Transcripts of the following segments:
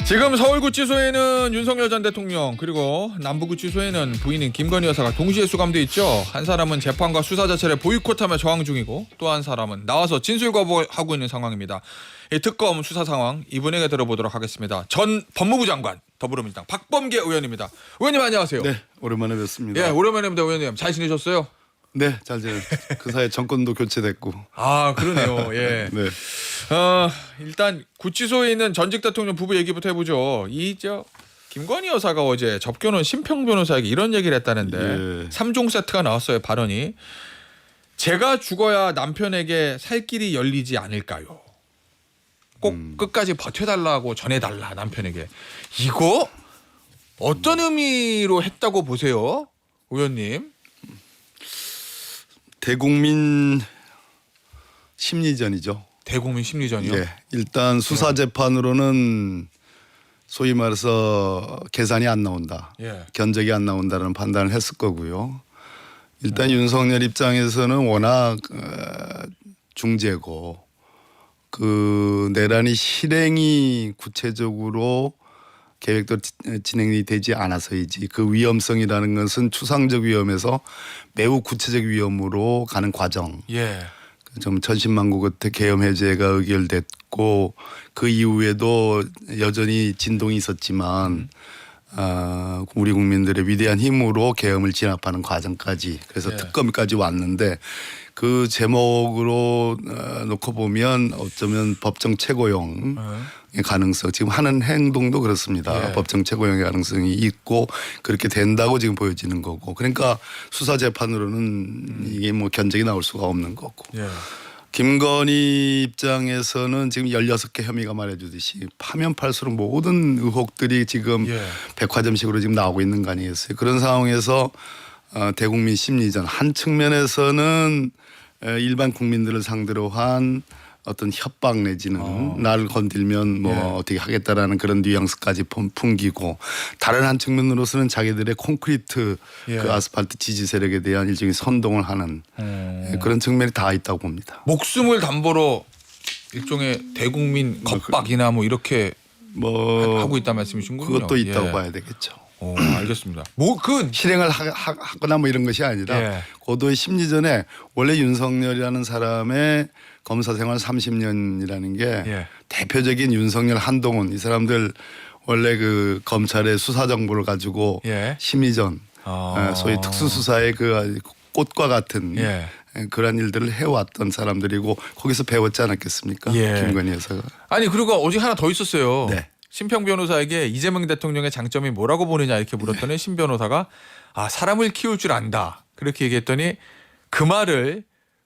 지금 서울구치소에는 윤석열 전 대통령 그리고 남부구치소에는 부인인 김건희 여사가 동시에 수감돼 있죠. 한 사람은 재판과 수사 자체를 보이콧하며 저항 중이고 또 한 사람은 나와서 진술 거부하고 있는 상황입니다. 이 특검 수사 상황 이분에게 들어보도록 하겠습니다. 전 법무부 장관 더불어민주당 박범계 의원입니다. 의원님 안녕하세요. 네, 오랜만에 뵙습니다. 예, 오랜만입니다. 의원님 잘 지내셨어요? 네, 잘 지냈어요. 그 사이에 정권도 교체됐고. 아 그러네요. 예. 네. 일단 구치소에 있는 전직 대통령 부부 얘기부터 해보죠. 김건희 여사가 어제 접견원 심평 변호사에게 이런 얘기를 했다는데 예. 3종 세트가 나왔어요. 발언이. 제가 죽어야 남편에게 살 길이 열리지 않을까요? 꼭 끝까지 버텨달라고 전해달라 남편에게. 이거 어떤 의미로 했다고 보세요? 의원님. 대국민 심리전이죠. 대국민 심리전이요? 예. 일단 수사 재판으로는 소위 말해서 계산이 안 나온다. 예. 견적이 안 나온다는 판단을 했을 거고요. 일단 윤석열 입장에서는 워낙 중재고 그 내란이 실행이 구체적으로 계획도 진행이 되지 않아서이지 그 위험성이라는 것은 추상적 위험에서 매우 구체적 위험으로 가는 과정. 예. 좀 천신만고 끝에 계엄 해제가 의결됐고 그 이후에도 여전히 진동이 있었지만 우리 국민들의 위대한 힘으로 계엄을 진압하는 과정까지 그래서 예. 특검까지 왔는데 그 제목으로 놓고 보면 어쩌면 법정 최고형 가능성 지금 하는 행동도 그렇습니다. 예. 법정 최고형의 가능성이 있고 그렇게 된다고 지금 보여지는 거고 그러니까 수사 재판으로는 이게 뭐 견적이 나올 수가 없는 거고 예. 김건희 입장에서는 지금 16개 혐의가 말해주듯이 파면 팔수록 모든 의혹들이 지금 예. 백화점식으로 지금 나오고 있는 거 아니겠어요. 그런 상황에서 대국민 심리전 한 측면에서는 일반 국민들을 상대로 한 어떤 협박 내지는 나를 건들면 뭐 예. 어떻게 하겠다라는 그런 뉘앙스까지 풍기고 다른 한 측면으로서는 자기들의 콘크리트 예. 그 아스팔트 지지 세력에 대한 일종의 선동을 하는 그런 측면이 다 있다고 봅니다. 목숨을 담보로 일종의 대국민 겁박이나 뭐 이렇게 뭐 하고 있다 말씀이신군요. 그것도 있다고 예. 봐야 되겠죠. 알겠습니다. 뭐 실행을 하거나 뭐 이런 것이 아니라 예. 고도의 심리전에 원래 윤석열이라는 사람의 검사 생활 30년이라는 게 예. 대표적인 윤석열 한동훈 이 사람들 원래 그 검찰의 수사 정보를 가지고 예. 심리전 소위 특수수사의 그 꽃과 같은 예. 그런 일들을 해왔던 사람들이고 거기서 배웠지 않았겠습니까? 예. 김건희 여사가. 아니 그리고 어제 하나 더 있었어요. 네. 심평 변호사에게 이재명 대통령의 장점이 뭐라고 보느냐 이렇게 물었더니 심 변호사가 사람을 키울 줄 안다 그렇게 얘기했더니 그 말을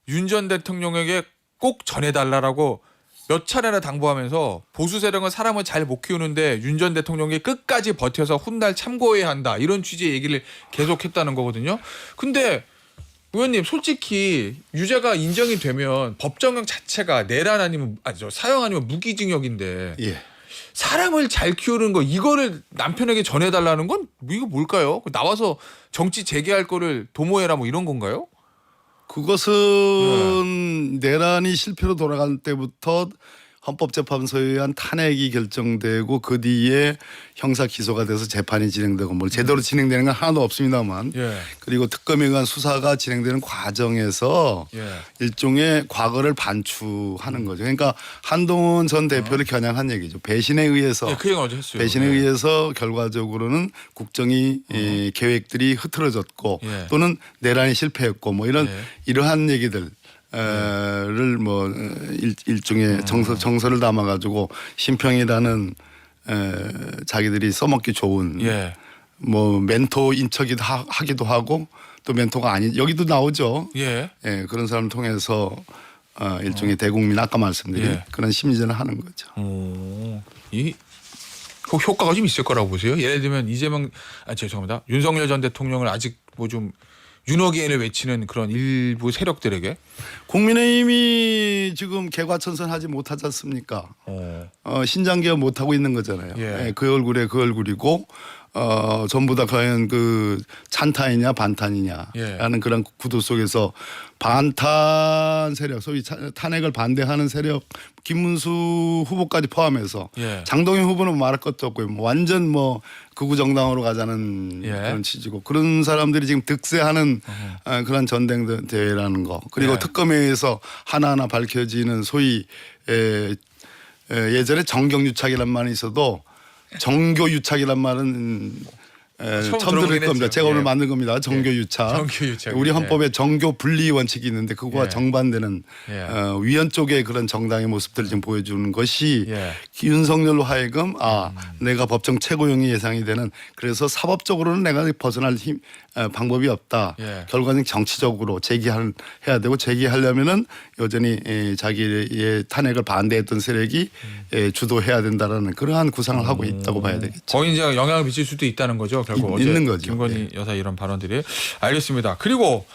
윤 전 대통령에게 꼭 전해달라고 몇 차례나 당부하면서 보수 세력은 사람을 잘 못 키우는데 윤 전 대통령이 끝까지 버텨서 훗날 참고해야 한다 이런 취지의 얘기를 계속했다는 거거든요. 근데 의원님 솔직히 유죄가 인정이 되면 법정형 자체가 내란 아니면 사형 아니면 무기징역인데 예. 사람을 잘 키우는 거 이거를 남편에게 전해달라는 건 이거 뭘까요? 나와서 정치 재개할 거를 도모해라 뭐 이런 건가요? 그것은 내란이 실패로 돌아간 때부터 헌법재판소에 의한 탄핵이 결정되고 그 뒤에 형사 기소가 돼서 재판이 진행되고 뭐 제대로 진행되는 건 하나도 없습니다만 예. 그리고 특검에 의한 수사가 진행되는 과정에서 예. 일종의 과거를 반추하는 거죠. 그러니까 한동훈 전 대표를 겨냥한 얘기죠. 배신에 의해서 그 얘기 어제 했어요. 배신에 의해서 결과적으로는 국정이 계획들이 흐트러졌고 예. 또는 내란이 실패했고 뭐 예. 이러한 얘기들 를 뭐 일종의 정서를 담아 가지고 심평이라는 자기들이 써먹기 좋은 예. 뭐 멘토 인척이기도 하기도 하고 또 멘토가 아닌 여기도 나오죠. 예. 예, 그런 사람을 통해서 일종의 대국민 아까 말씀드린 예. 그런 심리전을 하는 거죠. 이 효과가 좀 있을 거라고 보세요. 예를 들면 이재명 죄송합니다. 윤석열 전 대통령을 아직 뭐 좀 윤호기인을 외치는 그런 일부 세력들에게 국민의힘이 지금 개과천선하지 못하지 않습니까? 신장개혁 못하고 있는 거잖아요. 예. 그 얼굴에 그 얼굴이고 전부 다 과연 그 찬탄이냐 반탄이냐라는 예. 그런 구도 속에서 반탄 세력, 소위 탄핵을 반대하는 세력, 김문수 후보까지 포함해서 예. 장동현 후보는 말할 것도 없고요. 뭐 완전 뭐 극우 정당으로 가자는 예. 그런 취지고 그런 사람들이 지금 득세하는 그런 전당대회라는 거. 그리고 예. 특검회에서 하나하나 밝혀지는 소위 예전에 정경유착이란 말이 있어도 정교유착이란 말은 처음 들을 들어보긴 겁니다. 했죠. 제가 오늘 예. 만든 겁니다. 정교유착. 정교유착. 우리 예. 헌법에 정교 분리 원칙이 있는데 그거와 예. 정반되는 예. 위원 쪽의 그런 정당의 모습들을 지금 보여주는 것이 예. 윤석열로 하여금 내가 법정 최고형이 예상이 되는 그래서 사법적으로는 내가 벗어날 방법이 없다. 예. 결과는 정치적으로 해야 되고 제기하려면은 여전히 자기의 탄핵을 반대했던 세력이 주도해야 된다라는 그러한 구상을 하고 있다고 봐야 되겠죠. 거의 이제 영향을 미칠 수도 있다는 거죠. 결국 어제 있는 거죠. 김건희 여사 이런 발언들이. 알겠습니다. 그리고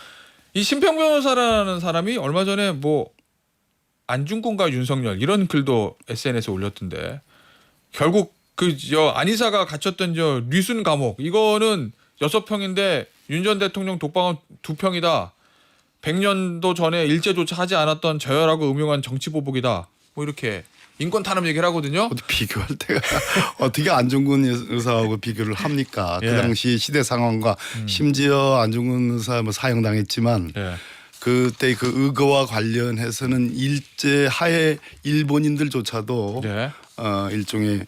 이 심평 변호사라는 사람이 얼마 전에 뭐 안중근과 윤석열 이런 글도 SNS에 올렸던데 결국 그 안이사가 갇혔던 류순 감옥 이거는 6평인데 윤 전 대통령 독방은 2평이다. 100년도 전에 일제조차 하지 않았던 저열하고 음흉한 정치보복이다. 뭐 이렇게 인권 탄압 얘기를 하거든요. 어떻게 비교할 때가 어떻게 안중근 의사하고 비교를 합니까? 예. 그 당시 시대 상황과 심지어 안중근 의사 뭐 사형당했지만 예. 그때 그 의거와 관련해서는 일제 하에 일본인들조차도 예. 일종의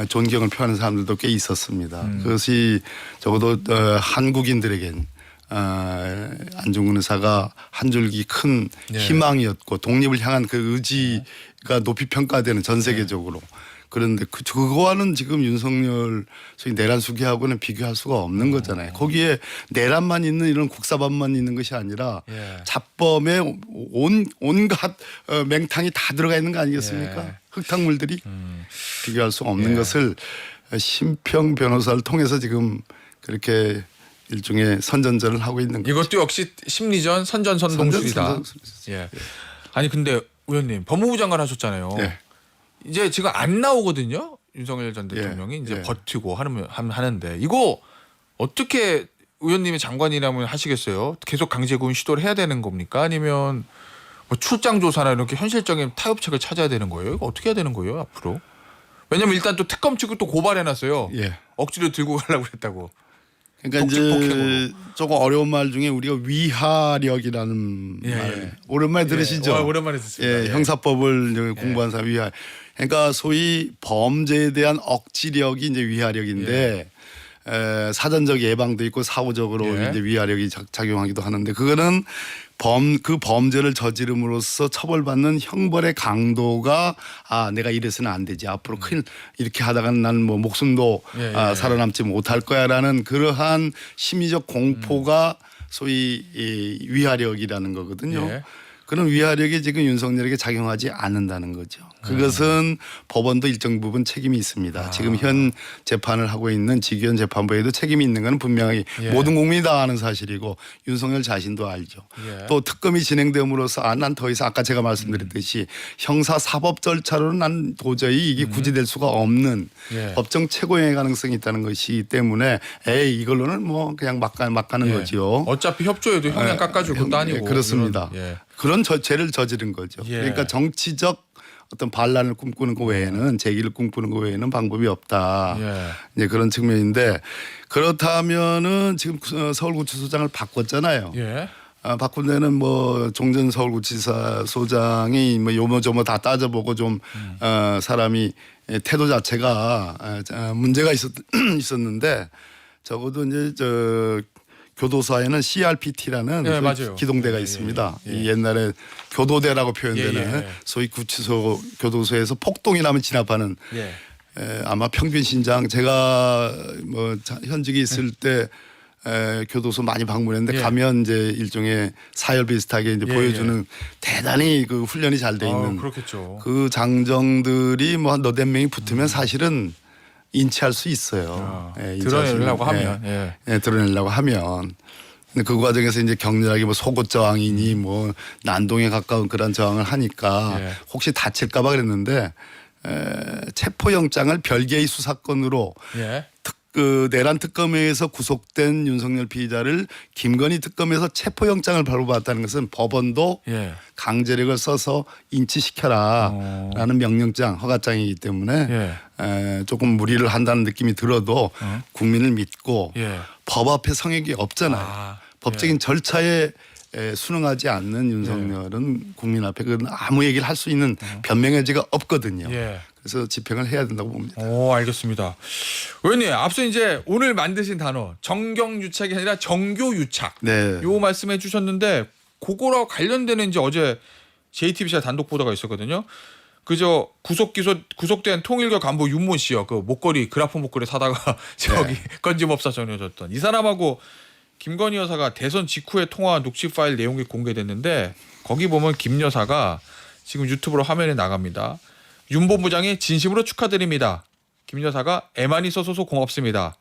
존경을 표하는 사람들도 꽤 있었습니다. 그것이 적어도 한국인들에겐 안중근 의사가 한 줄기 큰 예. 희망이었고 독립을 향한 그 의지가 높이 평가되는 전 세계적으로. 그런데 그거와는 지금 윤석열 소위 내란 수기하고는 비교할 수가 없는 거잖아요. 거기에 내란만 있는 이런 국사반만 있는 것이 아니라 예. 잡범에 온갖 맹탕이 다 들어가 있는 거 아니겠습니까? 예. 흙탕물들이 비교할 수 없는 예. 것을 심평 변호사를 통해서 지금 그렇게 일종의 선전전을 하고 있는 거죠. 이것도 역시 심리전 선전선동술이다. 선전선동술. 예. 아니 근데 의원님 법무부 장관 하셨잖아요. 네. 이제 지금 안 나오거든요. 윤석열 전 대통령이 이제 예. 버티고 하는데 이거 어떻게 의원님이 장관이라면 하시겠어요? 계속 강제구원 시도를 해야 되는 겁니까? 아니면 뭐 출장 조사나 이렇게 현실적인 타협책을 찾아야 되는 거예요? 이거 어떻게 해야 되는 거예요 앞으로? 왜냐면 일단 또 특검 측을 또 고발해놨어요. 예. 억지로 들고 가려고 했다고. 그러니까 이제 조금 어려운 말 중에 우리가 위하력이라는 예, 말 예. 오랜만에 들으시죠? 오랜만에 듣습니다. 예, 예. 형사법을 공부한 사람 위하. 그러니까 소위 범죄에 대한 억지력이 이제 위하력인데 사전적 예방도 있고 사후적으로 예. 이제 위하력이 작용하기도 하는데 그거는 그 범죄를 저지름으로써 처벌받는 형벌의 강도가 내가 이래서는 안 되지 앞으로 큰일 이렇게 하다가는 난 뭐 목숨도 살아남지 못할 거야라는 그러한 심리적 공포가 소위 이 위하력이라는 거거든요. 예. 그런 위하력이 지금 윤석열에게 작용하지 않는다는 거죠. 그것은 법원도 일정 부분 책임이 있습니다. 지금 현 재판을 하고 있는 직위원 재판부에도 책임이 있는 건 분명히 예. 모든 국민이 다 아는 사실이고 윤석열 자신도 알죠. 예. 또 특검이 진행됨으로써 난 더 이상 아까 제가 말씀드렸듯이 형사 사법 절차로는 난 도저히 이게 구제될 수가 없는 예. 법정 최고형의 가능성이 있다는 것이기 때문에 이걸로는 뭐 그냥 막 가는 예. 거죠. 어차피 협조해도 형량 깎아줄 것도 아니고. 그렇습니다. 이런, 예. 그런 죄를 저지른 거죠. 예. 그러니까 정치적 어떤 반란을 꿈꾸는 것 외에는 재기를 꿈꾸는 것 외에는 방법이 없다. 예. 이제 그런 측면인데 그렇다면은 지금 서울구치소장을 바꿨잖아요. 예. 바꾼 데는 뭐 종전 서울구치사 소장이 뭐 요모조모 다 따져보고 좀 사람이 태도 자체가 문제가 있었는데 적어도 이제 교도소에는 CRPT라는 예, 맞아요. 기동대가 예, 있습니다. 예. 이 옛날에 교도대라고 표현되는 예. 소위 구치소 교도소에서 폭동이 나면 진압하는 예. 아마 평균 신장 제가 뭐 현직에 있을 때 교도소 많이 방문했는데 예. 가면 이제 일종의 사열 비슷하게 이제 예, 보여주는 대단히 그 훈련이 잘 돼 있는 그렇겠죠. 그 장정들이 뭐 한 너댓 명이 붙으면 사실은 인치할 수 있어요. 드러내려고 하면. 예. 드러내려고 하면. 근데 그 과정에서 이제 격렬하게 뭐 속옷 저항이니 뭐 난동에 가까운 그런 저항을 하니까 예. 혹시 다칠까 봐 그랬는데 체포영장을 별개의 수사건으로 예. 그 내란 특검에서 구속된 윤석열 피의자를 김건희 특검에서 체포영장을 발부받았다는 것은 법원도 예. 강제력을 써서 인치시켜라라는 명령장, 허가장이기 때문에 예. 조금 무리를 한다는 느낌이 들어도 국민을 믿고 예. 법 앞에 성역이 없잖아요. 아, 법적인 절차에 순응하지 않는 윤석열은 국민 앞에 그 아무 얘기를 할 수 있는 변명의 여지가 없거든요. 예. 그래서 집행을 해야 된다고 봅니다. 오, 알겠습니다. 의원님, 앞서 이제 오늘 만드신 단어 정경유착이 아니라 정교유착. 네. 요 말씀해 주셨는데 그거랑 관련되는 이제 어제 JTBC가 단독 보도가 있었거든요. 그저 구속된 통일교 간부 윤모 씨요. 그 목걸이 그라프 목걸이 사다가 저기 건짐업사 전해줬던 이 사람하고 김건희 여사가 대선 직후에 통화 녹취 파일 내용이 공개됐는데 거기 보면 김 여사가 지금 유튜브로 화면에 나갑니다. 윤 본부장이 진심으로 축하드립니다. 김 여사가 애만 있어서 고맙습니다.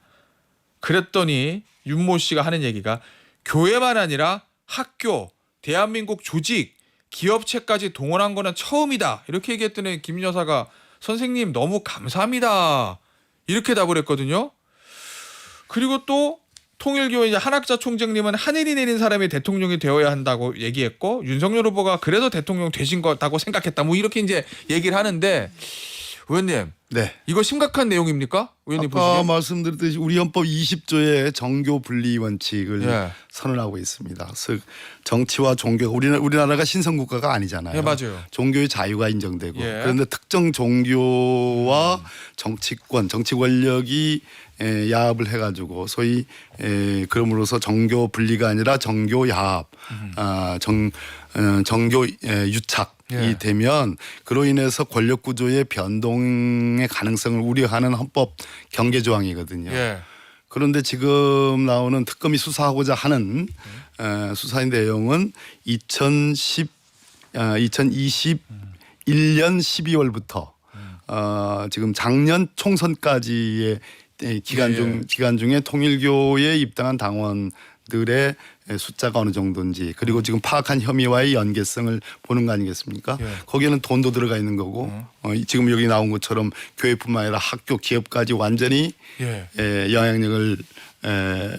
그랬더니 윤모 씨가 하는 얘기가 교회만 아니라 학교, 대한민국 조직, 기업체까지 동원한 거는 처음이다. 이렇게 얘기했더니 김 여사가 선생님 너무 감사합니다. 이렇게 답을 했거든요. 그리고 또 통일교회 이제 한학자 총장님은 하늘이 내린 사람이 대통령이 되어야 한다고 얘기했고 윤석열 후보가 그래서 대통령 되신 거다고 생각했다. 뭐 이렇게 이제 얘기를 하는데 의원님, 네. 이거 심각한 내용입니까? 의원님 아까 보시기에? 말씀드렸듯이 우리 헌법 20조에 정교 분리 원칙을 예. 선언하고 있습니다. 즉 정치와 종교 우리나라가 신성 국가가 아니잖아요. 예, 맞아요. 종교의 자유가 인정되고 예. 그런데 특정 종교와 정치권, 정치 권력이 야합을 해가지고 소위 그럼으로써 정교 분리가 아니라 정교 야합, 정교 유착. 예. 이 되면 그로 인해서 권력 구조의 변동의 가능성을 우려하는 헌법 경계 조항이거든요. 예. 그런데 지금 나오는 특검이 수사하고자 하는 수사의 내용은 2021년 12월부터 지금 작년 총선까지의 기간 중에 통일교에 입당한 당원들의 숫자가 어느 정도인지 그리고 지금 파악한 혐의와의 연계성을 보는 거 아니겠습니까? 예. 거기에는 돈도 들어가 있는 거고 지금 여기 나온 것처럼 교회뿐만 아니라 학교, 기업까지 완전히 예. 영향력을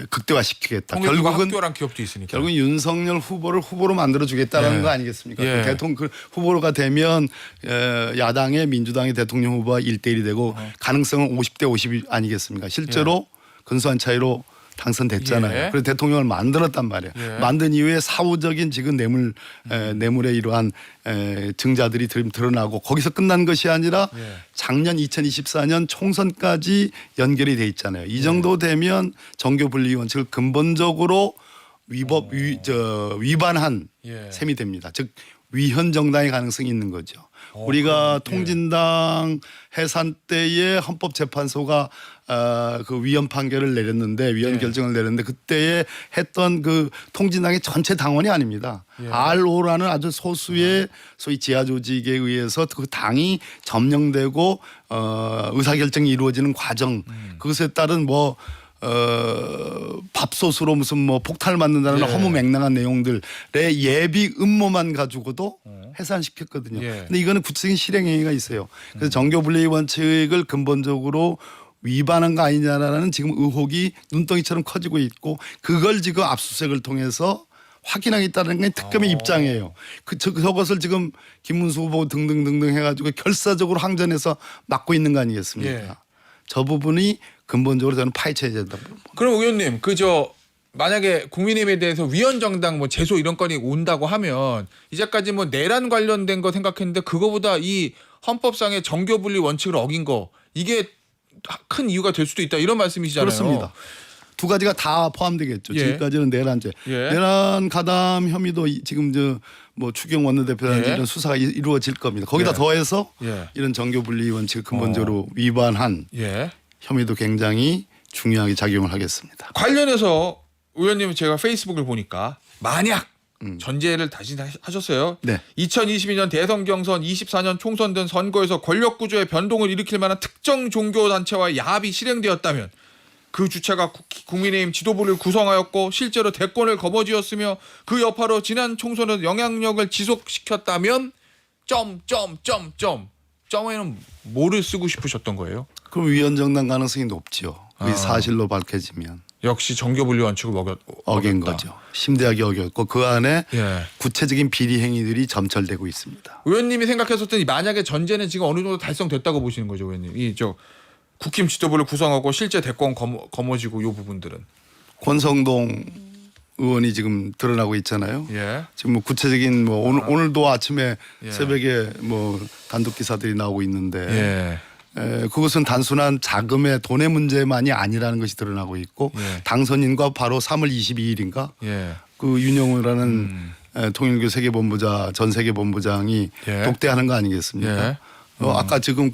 극대화시키겠다. 통일교가 결국은 학교랑 기업도 있으니까. 결국 윤석열 후보를 후보로 만들어주겠다는 예. 거 아니겠습니까? 예. 대통령 후보가 되면 야당의 민주당의 대통령 후보와 1대1이 되고 가능성은 50대 50이 아니겠습니까? 실제로 근소한 차이로 당선됐잖아요. 예. 그래서 대통령을 만들었단 말이에요. 예. 만든 이후에 사후적인 지금 뇌물의 이러한 증자들이 드러나고 거기서 끝난 것이 아니라 예. 작년 2024년 총선까지 연결이 돼 있잖아요. 이 정도 되면 정교 분리 원칙을 근본적으로 위반한 예. 셈이 됩니다. 즉 위헌 정당의 가능성이 있는 거죠. 우리가 통진당 해산 때에 헌법재판소가 그 위헌 판결을 내렸는데 위헌 예. 결정을 내렸는데 그때에 했던 그 통진당의 전체 당원이 아닙니다. 예. RO라는 아주 소수의 소위 지하 조직에 의해서 그 당이 점령되고 의사결정이 이루어지는 과정 그것에 따른 밥솥으로 무슨 폭탄을 만든다는 예. 허무맹랑한 내용들의 예비 음모만 가지고도 해산시켰거든요. 예. 근데 이거는 구체적인 실행행위가 있어요. 그래서 정교분리 원칙을 근본적으로 위반한 거 아니냐라는 지금 의혹이 눈덩이처럼 커지고 있고 그걸 지금 압수수색을 통해서 확인하겠다는 게 특검의 입장이에요. 저것을 지금 김문수 후보 등등등등 해가지고 결사적으로 항전해서 막고 있는 거 아니겠습니까? 예. 저 부분이 근본적으로 저는 파헤쳐야 된다. 그럼 의원님 만약에 국민의힘에 대해서 위헌 정당 제소 이런 건이 온다고 하면 이제까지 내란 관련된 거 생각했는데 그거보다 이 헌법상의 정교 분리 원칙을 어긴 거 이게 큰 이유가 될 수도 있다 이런 말씀이시잖아요. 그렇습니다. 두 가지가 다 포함되겠죠. 예. 지금까지는 내란죄, 예. 내란 가담 혐의도 지금 추경 원내대표라든지 예. 이런 수사가 이루어질 겁니다. 거기다 예. 더해서 예. 이런 정교 분리 원칙을 근본적으로 위반한 예. 혐의도 굉장히 중요하게 작용을 하겠습니다. 관련해서 의원님 제가 페이스북을 보니까 만약 전제를 다시 하셨어요. 네. 2022년 대선 경선, 24년 총선 등 선거에서 권력 구조의 변동을 일으킬 만한 특정 종교 단체와의 야합이 실행되었다면 그 주체가 국민의힘 지도부를 구성하였고 실제로 대권을 거머쥐었으며 그 여파로 지난 총선에서 영향력을 지속시켰다면 점에는 뭐를 쓰고 싶으셨던 거예요? 그럼 위헌 정당 가능성이 높죠. 그게 사실로 밝혀지면 역시 정교분리 원칙을 어긴 어겼다. 거죠. 심대하게 어겼고 그 안에 예. 구체적인 비리 행위들이 점철되고 있습니다. 의원님이 생각했었더니 만약에 전제는 지금 어느 정도 달성됐다고 보시는 거죠, 의원님. 이 저 국힘 지도부를 구성하고 실제 대권 거머쥐고 이 부분들은. 권성동 의원이 지금 드러나고 있잖아요. 예. 지금 뭐 구체적인 뭐 오늘도 아침에 예. 새벽에 뭐 단독 기사들이 나오고 있는데 예. 그것은 단순한 자금의 돈의 문제만이 아니라는 것이 드러나고 있고 예. 당선인과 바로 3월 22일인가 예. 그 윤영호라는 통일교 세계본부장 전 세계본부장이 예. 독대하는 거 아니겠습니까? 예. 아까 지금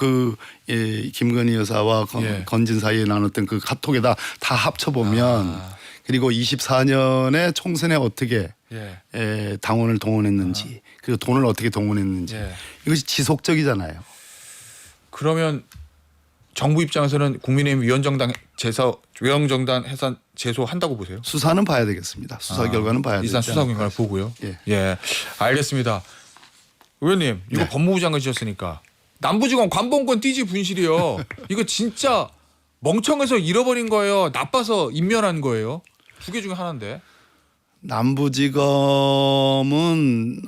김건희 여사와 예. 건진 사이에 나눴던 그 카톡에다 다 합쳐 보면 그리고 24년에 총선에 어떻게 예. 당원을 동원했는지 그리고 돈을 어떻게 동원했는지 예. 이것이 지속적이잖아요. 그러면 정부 입장에서는 국민의힘 위원정당 해산 제소한다고 보세요? 수사는 봐야 되겠습니다. 수사 결과는 봐야 되겠습니다. 일단 수사 결과를 보고요. 예. 예, 알겠습니다. 의원님, 이거 네. 법무부 장관이셨으니까 남부지검 관봉권 띠지 분실이요. 이거 진짜 멍청해서 잃어버린 거예요. 나빠서 인멸한 거예요. 두 개 중에 하나인데. 남부지검은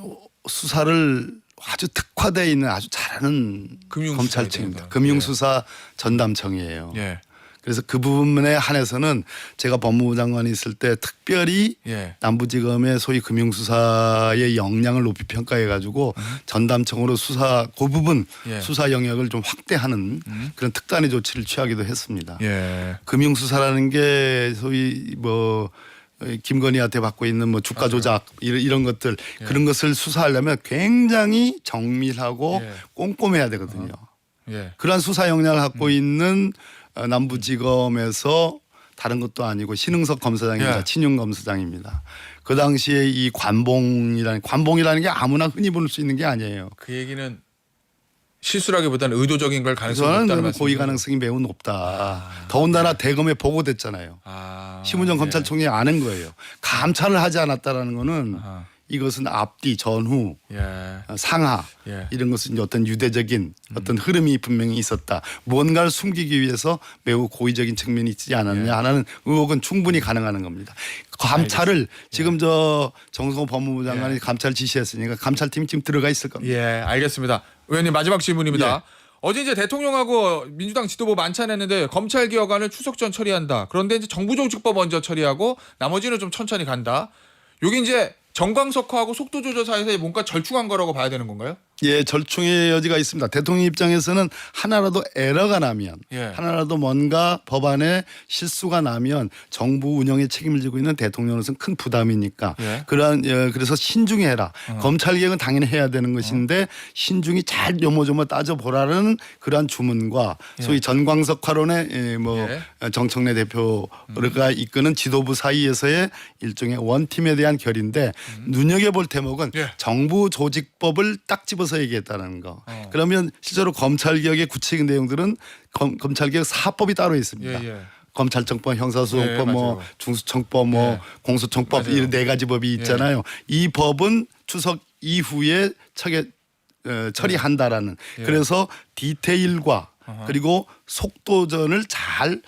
수사를 아주 특화되어 있는 아주 잘하는 금융수사에 검찰청입니다. 대해서. 금융수사 전담청이에요. 예, 그래서 그 부분에 한해서는 제가 법무부 장관이 있을 때 특별히 예, 남부지검의 소위 금융수사의 역량을 높이 평가해 가지고 전담청으로 수사 그 부분 예. 수사 영역을 좀 확대하는 그런 특단의 조치를 취하기도 했습니다. 예. 금융수사라는 게 소위 뭐 김건희한테 받고 있는 뭐 주가 조작 이런 것들 그런 것을 수사하려면 굉장히 정밀하고 예. 꼼꼼해야 되거든요. 예. 그러한 수사 역량을 갖고 있는 남부지검에서 다른 것도 아니고 신흥석 검사장입니다. 예. 친윤 검사장입니다. 그 당시에 이 관봉이라는 게 아무나 흔히 볼 수 있는 게 아니에요. 그 얘기는 실수라기보다는 의도적인 걸 가능성이 저는 높다는 고의 말씀이죠. 가능성이 매우 높다. 더군다나 대검에 보고됐잖아요. 심우정 검찰총장이 아는 거예요. 감찰을 하지 않았다라는 거는 아하. 이것은 앞뒤 전후 예. 상하 예. 이런 것은 이제 어떤 유대적인 어떤 흐름이 분명히 있었다. 뭔가를 숨기기 위해서 매우 고의적인 측면이 있지 않았냐 하는 의혹은 충분히 가능한 겁니다. 감찰을 지금 저 정성호 법무부 장관이 감찰 지시했으니까 감찰팀이 지금 들어가 있을 겁니다. 예, 알겠습니다. 의원님 마지막 질문입니다. 예. 어제 이제 대통령하고 민주당 지도부 만찬했는데 검찰 개혁안을 추석 전 처리한다. 그런데 이제 정부조직법 먼저 처리하고 나머지는 좀 천천히 간다. 여기 이제 정광석화하고 속도 조절 사이에 뭔가 절충한 거라고 봐야 되는 건가요? 예, 절충의 여지가 있습니다. 대통령 입장에서는 하나라도 에러가 나면 예. 하나라도 뭔가 법안에 실수가 나면 정부 운영에 책임을 지고 있는 대통령으로서는 큰 부담이니까 예. 그래서 신중히 해라. 검찰 개혁은 당연히 해야 되는 것인데 신중히 잘 요모조모 따져보라는 그러한 주문과 소위 전광석화론의 정청래 대표가 이끄는 지도부 사이에서의 일종의 원팀에 대한 결인데 눈여겨볼 대목은 예. 정부 조직법을 딱 집어서 얘기했다는 거. 그러면 실제로 검찰개혁의 구체적인 내용들은 검찰개혁 사법이 따로 있습니다. 예, 예. 검찰청법, 형사소송법, 예, 뭐 맞아요. 중수청법, 뭐 예. 공소청법 맞아요. 이런 네 가지 법이 있잖아요. 이 법은 추석 이후에 처리한다라는. 예. 그래서 디테일과 그리고 속도전을 잘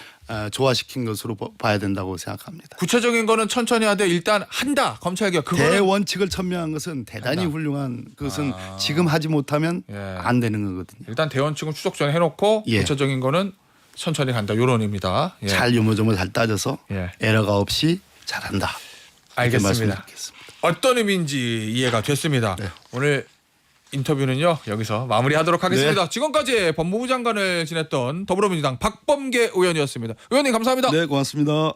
조화시킨 것으로 봐야 된다고 생각합니다. 구체적인 거는 천천히 하되 일단 한다. 검찰 개혁. 그거는 대원칙을 천명한 것은 대단히 한다. 훌륭한 것은 지금 하지 못하면 예. 안 되는 거거든요. 일단 대원칙은 추석 전에 해놓고 예. 구체적인 거는 천천히 간다. 요론입니다. 예. 잘 요모조모 잘 따져서 예. 에러가 없이 잘한다. 이렇게 알겠습니다. 말씀드리겠습니다. 어떤 의미인지 이해가 됐습니다. 네. 오늘 인터뷰는요 여기서 마무리하도록 하겠습니다. 지금까지 법무부 장관을 지냈던 더불어민주당 박범계 의원이었습니다. 의원님 감사합니다. 네, 고맙습니다.